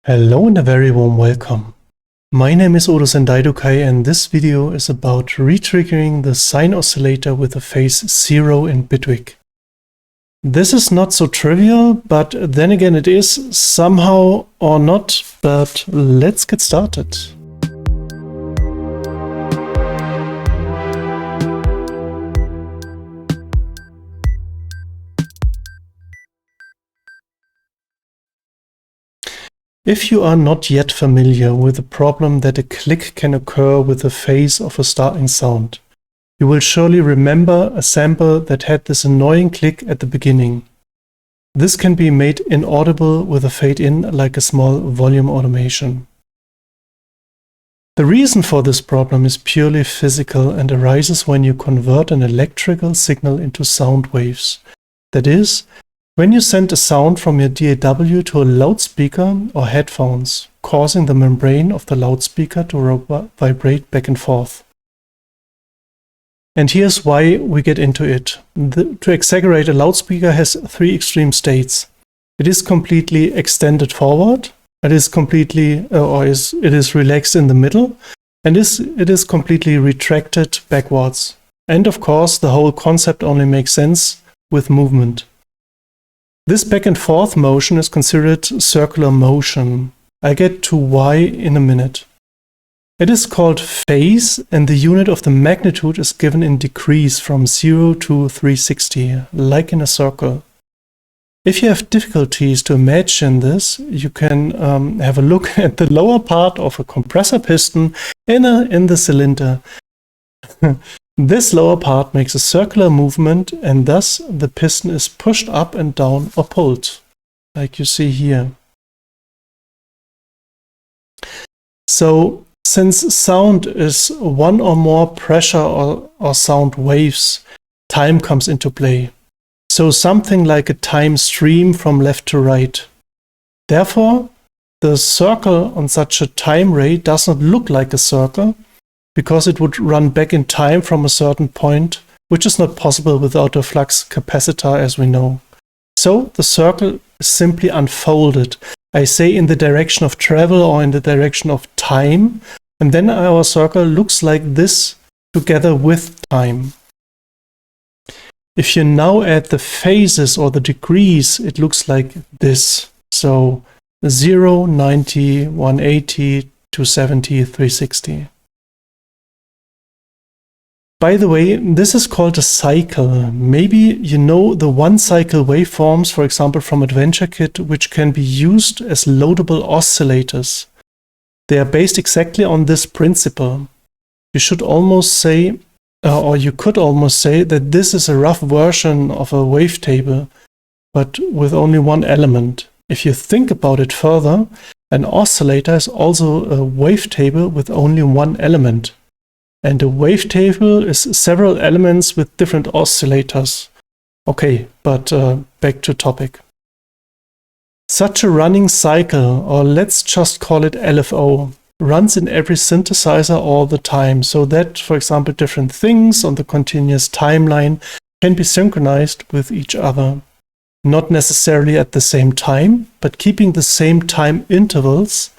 Hello and a very warm welcome. My name is Odo Sendaidokai and this video is about retriggering the sine oscillator with the phase 0 in Bitwig. This is not so trivial, but then again it is somehow or not, but let's get started. If you are not yet familiar with the problem that a click can occur with the phase of a starting sound, you will surely remember a sample that had this annoying click at the beginning. This can be made inaudible with a fade-in like a small volume automation. The reason for this problem is purely physical and arises when you convert an electrical signal into sound waves. That is, when you send a sound from your DAW to a loudspeaker or headphones, causing the membrane of the loudspeaker to vibrate back and forth. And here's why we get into it. To exaggerate, a loudspeaker has three extreme states. It is completely extended forward, it is completely it is relaxed in the middle, and it is completely retracted backwards. And of course, the whole concept only makes sense with movement. This back and forth motion is considered circular motion. I get to why in a minute. It is called phase and the unit of the magnitude is given in degrees from 0 to 360, like in a circle. If you have difficulties to imagine this, you can have a look at the lower part of a compressor piston in the cylinder. This lower part makes a circular movement and thus the piston is pushed up and down or pulled, like you see here. So, since sound is one or more pressure or sound waves, time comes into play. So something like a time stream from left to right. Therefore, the circle on such a time ray does not look like a circle, because it would run back in time from a certain point, which is not possible without a flux capacitor as we know. So the circle is simply unfolded, I say in the direction of travel or in the direction of time, and then our circle looks like this together with time. If you now add the phases or the degrees, it looks like this. So 0, 90, 180, 270, 360. By the way, this is called a cycle. Maybe you know the one-cycle waveforms, for example from Adventure Kit, which can be used as loadable oscillators. They are based exactly on this principle. You should almost say, or you could almost say that this is a rough version of a wavetable, but with only one element. If you think about it further, an oscillator is also a wavetable with only one element. And a wavetable is several elements with different oscillators. Okay, but back to topic. Such a running cycle, or let's just call it LFO, runs in every synthesizer all the time, so that, for example, different things on the continuous timeline can be synchronized with each other. Not necessarily at the same time, but keeping the same time intervals.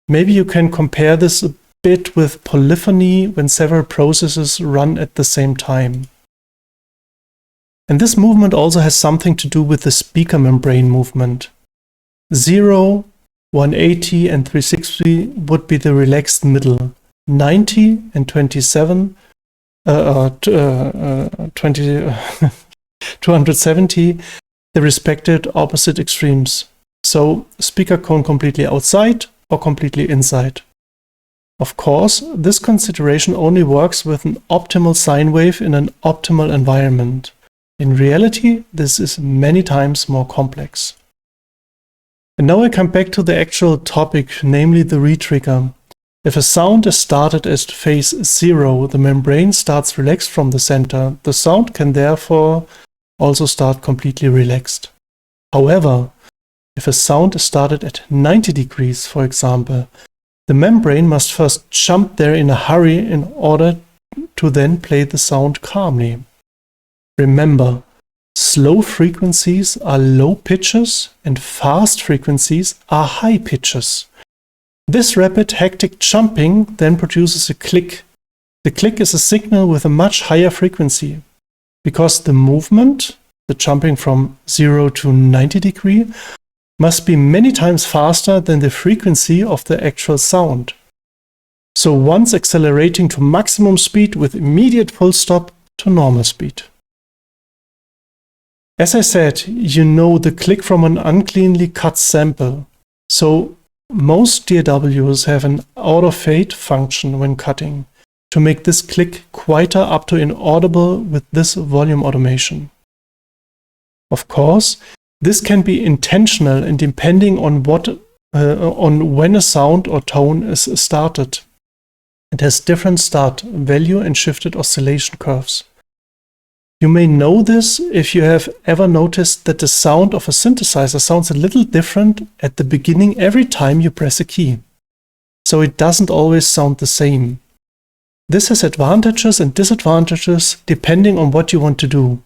Maybe you can compare this a bit with polyphony when several processes run at the same time. And this movement also has something to do with the speaker membrane movement. 0, 180 and 360 would be the relaxed middle. 90 and 270 the respective opposite extremes. So speaker cone completely outside or completely inside. Of course, this consideration only works with an optimal sine wave in an optimal environment. In reality, this is many times more complex. And now I come back to the actual topic, namely the retrigger. If a sound is started at phase 0, the membrane starts relaxed from the center. The sound can therefore also start completely relaxed. However, if a sound is started at 90 degrees, for example, the membrane must first jump there in a hurry in order to then play the sound calmly. Remember, slow frequencies are low pitches and fast frequencies are high pitches. This rapid, hectic jumping then produces a click. The click is a signal with a much higher frequency, because the movement, the jumping from 0 to 90 degrees, must be many times faster than the frequency of the actual sound. So once accelerating to maximum speed with immediate full stop to normal speed. As I said, you know the click from an uncleanly cut sample. So most DAWs have an out-of-fade function when cutting to make this click quieter up to inaudible with this volume automation. Of course, this can be intentional and depending on when a sound or tone is started. It has different start value and shifted oscillation curves. You may know this if you have ever noticed that the sound of a synthesizer sounds a little different at the beginning every time you press a key. So it doesn't always sound the same. This has advantages and disadvantages depending on what you want to do.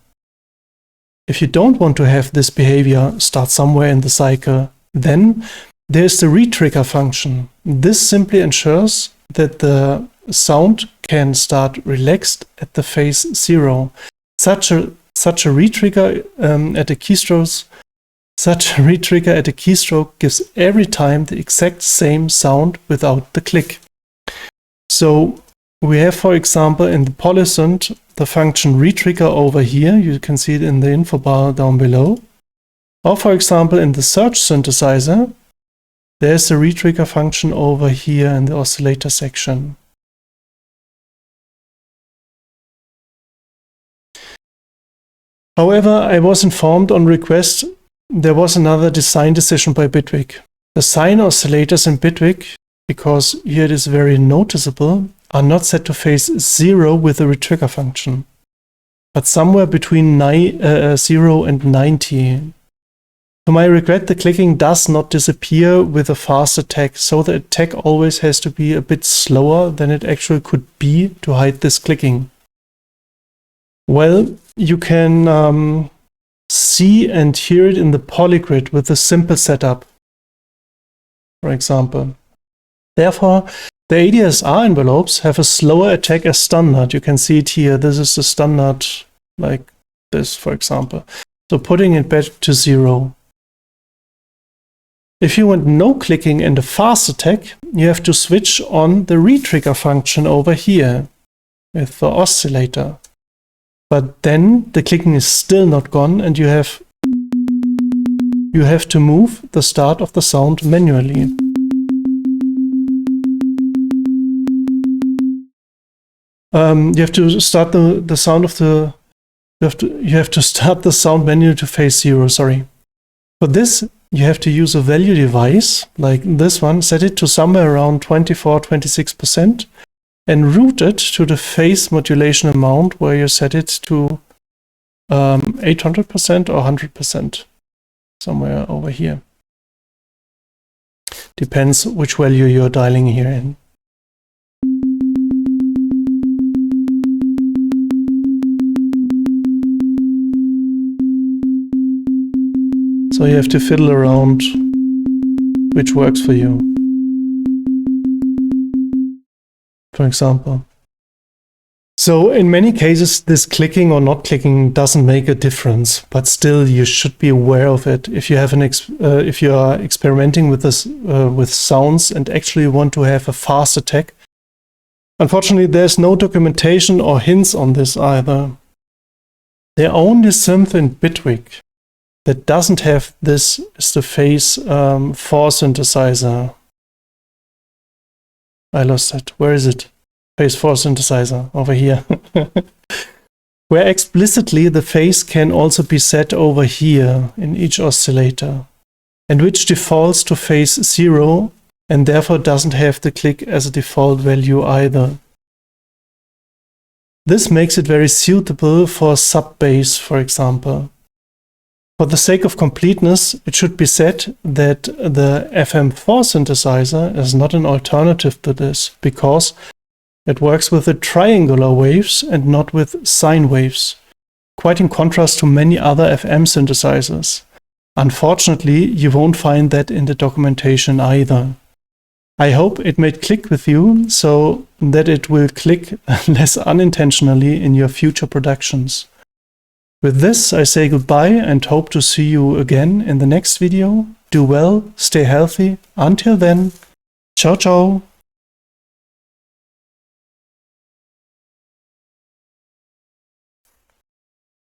If you don't want to have this behavior start somewhere in the cycle, then there's the retrigger function. This simply ensures that the sound can start relaxed at the phase 0. Such a retrigger at a keystroke gives every time the exact same sound without the click. So we have, for example, in the polycent, the function retrigger over here. You can see it in the info bar down below. Or for example, in the search synthesizer, there's a retrigger function over here in the oscillator section. However, I was informed on request there was another design decision by Bitwig. The sine oscillators in Bitwig, because here it is very noticeable, are not set to phase 0 with the retrigger function, but somewhere between 0 and 90. To my regret, the clicking does not disappear with a fast attack, so the attack always has to be a bit slower than it actually could be to hide this clicking. Well, you can see and hear it in the polygrid with a simple setup, for example. Therefore, the ADSR envelopes have a slower attack as standard. You can see it here. This is the standard, like this, for example. So putting it back to 0. If you want no clicking and a fast attack, you have to switch on the retrigger function over here with the oscillator. But then the clicking is still not gone and you have to move the start of the sound manually. You have to start the sound of the you have to start the sound manually to phase 0, sorry. For this you have to use a value device like this one, set it to somewhere around 24-26%. and route it to the phase modulation amount where you set it to 800% or 100%, somewhere over here. Depends which value you're dialing here in. So you have to fiddle around which works for you. For example. So in many cases, this clicking or not clicking doesn't make a difference, but still you should be aware of it. If you have if you are experimenting with this with sounds and actually want to have a fast attack, unfortunately there's no documentation or hints on this either. The only synth in Bitwig that doesn't have this is the phase 4 synthesizer. I lost it. Where is it? Phase 4 synthesizer, over here. Where explicitly the phase can also be set over here in each oscillator, and which defaults to phase 0 and therefore doesn't have the click as a default value either. This makes it very suitable for sub-bass, for example. For the sake of completeness, it should be said that the FM4 synthesizer is not an alternative to this, because it works with the triangular waves and not with sine waves, quite in contrast to many other FM synthesizers. Unfortunately, you won't find that in the documentation either. I hope it made click with you so that it will click less unintentionally in your future productions. With this, I say goodbye and hope to see you again in the next video. Do well, stay healthy. Until then, ciao ciao!